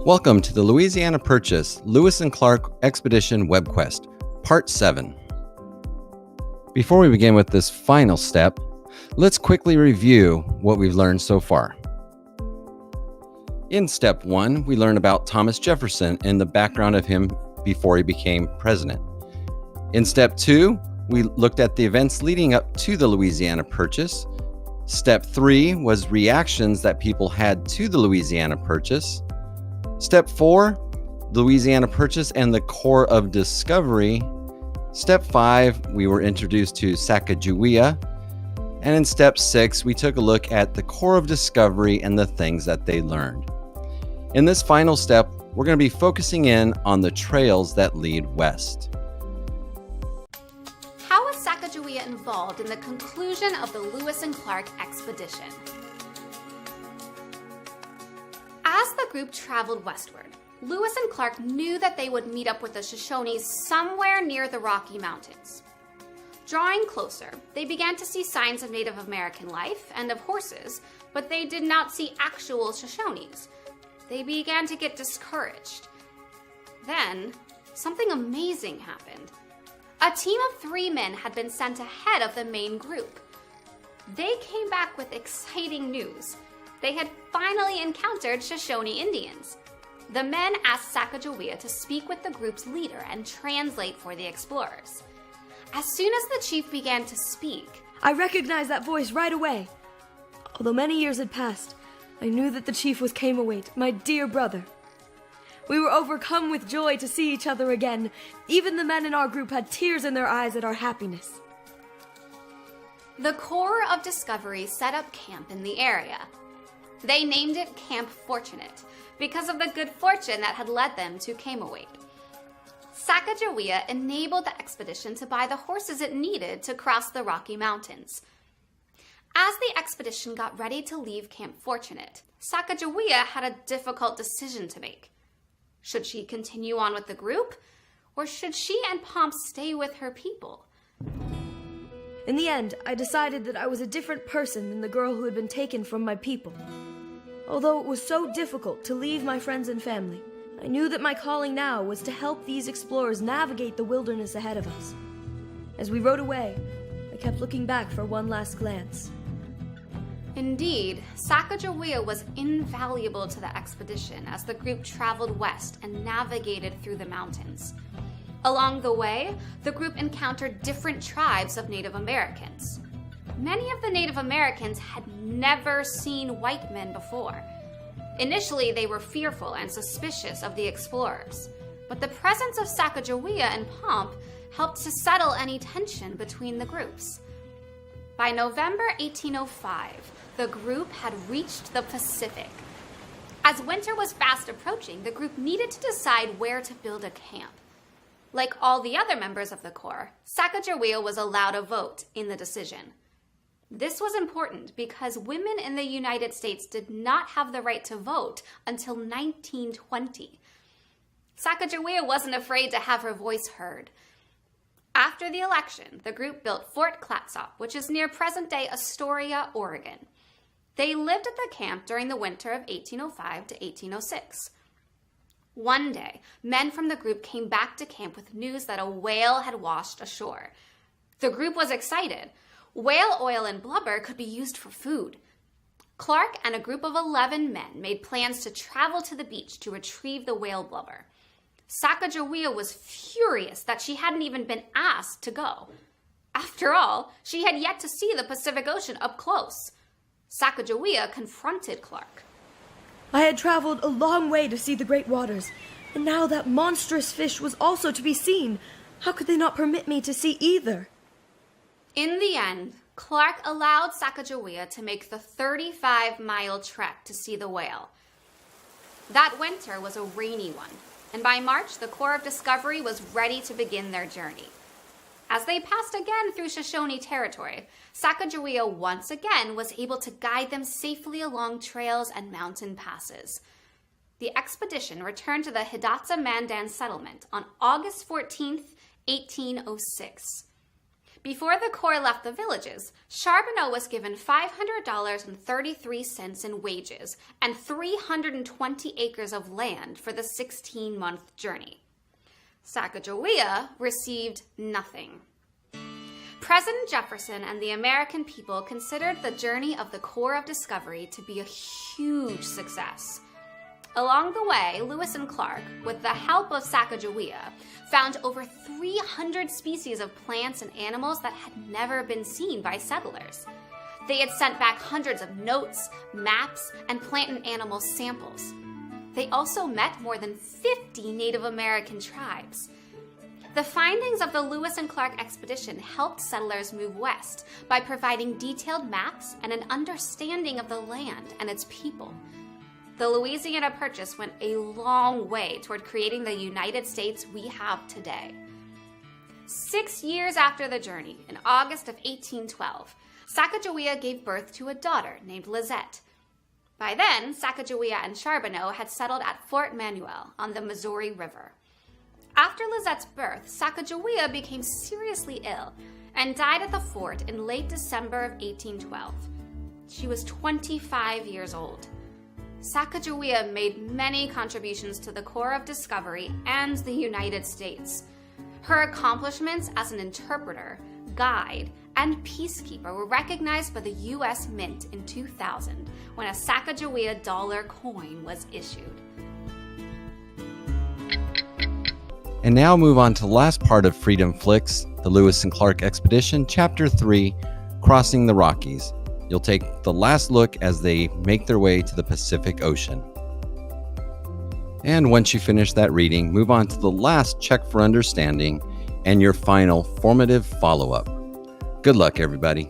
Welcome to the Louisiana Purchase Lewis and Clark Expedition Webquest, Part 7. Before we begin with this final step, let's quickly review what we've learned so far. In Step 1, we learned about Thomas Jefferson and the background of him before he became president. In Step 2, we looked at the events leading up to the Louisiana Purchase. Step 3 was reactions that people had to the Louisiana Purchase. Step 4, Louisiana Purchase and the Corps of Discovery. Step 5, we were introduced to Sacagawea. And in Step 6, we took a look at the Corps of Discovery and the things that they learned. In this final step, we're going to be focusing in on the trails that lead west. How was Sacagawea involved in the conclusion of the Lewis and Clark expedition? As the group traveled westward, Lewis and Clark knew that they would meet up with the Shoshones somewhere near the Rocky Mountains. Drawing closer, they began to see signs of Native American life and of horses, but they did not see actual Shoshones. They began to get discouraged. Then, something amazing happened. A team of 3 men had been sent ahead of the main group. They came back with exciting news. They had finally encountered Shoshone Indians. The men asked Sacagawea to speak with the group's leader and translate for the explorers. As soon as the chief began to speak, I recognized that voice right away. Although many years had passed, I knew that the chief was Camawait, my dear brother. We were overcome with joy to see each other again. Even the men in our group had tears in their eyes at our happiness. the Corps of Discovery set up camp in the area. They named it Camp Fortunate because of the good fortune that had led them to Camawait. Sacagawea enabled the expedition to buy the horses it needed to cross the Rocky Mountains. As the expedition got ready to leave Camp Fortunate, Sacagawea had a difficult decision to make. Should she continue on with the group, or should she and Pomp stay with her people? In the end, I decided that I was a different person than the girl who had been taken from my people. Although it was so difficult to leave my friends and family, I knew that my calling now was to help these explorers navigate the wilderness ahead of us. As we rode away, I kept looking back for one last glance. Indeed, Sacagawea was invaluable to the expedition as the group traveled west and navigated through the mountains. Along the way, the group encountered different tribes of Native Americans. Many of the Native Americans had never seen white men before. Initially, they were fearful and suspicious of the explorers, but the presence of Sacagawea and Pomp helped to settle any tension between the groups. By November 1805, the group had reached the Pacific. As winter was fast approaching, the group needed to decide where to build a camp. Like all the other members of the Corps, Sacagawea was allowed a vote in the decision. This was important because women in the United States did not have the right to vote until 1920. Sacagawea wasn't afraid to have her voice heard. After the election, the group built Fort Clatsop, which is near present-day Astoria, Oregon. They lived at the camp during the winter of 1805 to 1806. One day, men from the group came back to camp with news that a whale had washed ashore. The group was excited. Whale oil and blubber could be used for food. Clark and a group of 11 men made plans to travel to the beach to retrieve the whale blubber. Sacagawea was furious that she hadn't even been asked to go. After all, she had yet to see the Pacific Ocean up close. Sacagawea confronted Clark. I had traveled a long way to see the great waters, and now that monstrous fish was also to be seen. How could they not permit me to see either? In the end, Clark allowed Sacagawea to make the 35-mile trek to see the whale. That winter was a rainy one, and by March, the Corps of Discovery was ready to begin their journey. As they passed again through Shoshone territory, Sacagawea once again was able to guide them safely along trails and mountain passes. The expedition returned to the Hidatsa Mandan settlement on August 14th, 1806. Before the Corps left the villages, Charbonneau was given $500.33 in wages and 320 acres of land for the 16-month journey. Sacagawea received nothing. President Jefferson and the American people considered the journey of the Corps of Discovery to be a huge success. Along the way, Lewis and Clark, with the help of Sacagawea, found over 300 species of plants and animals that had never been seen by settlers. They had sent back hundreds of notes, maps, and plant and animal samples. They also met more than 50 Native American tribes. The findings of the Lewis and Clark expedition helped settlers move west by providing detailed maps and an understanding of the land and its people. The Louisiana Purchase went a long way toward creating the United States we have today. 6 years after the journey, in August of 1812, Sacagawea gave birth to a daughter named Lizette. By then, Sacagawea and Charbonneau had settled at Fort Manuel on the Missouri River. After Lizette's birth, Sacagawea became seriously ill and died at the fort in late December of 1812. She was 25 years old. Sacagawea made many contributions to the Corps of Discovery and the United States. Her accomplishments as an interpreter, guide, and peacekeeper were recognized by the U.S. Mint in 2000 when a Sacagawea dollar coin was issued. And now move on to the last part of Freedom Flicks, the Lewis and Clark Expedition, Chapter 3, Crossing the Rockies. You'll take the last look as they make their way to the Pacific Ocean. And once you finish that reading, move on to the last check for understanding and your final formative follow-up. Good luck, everybody.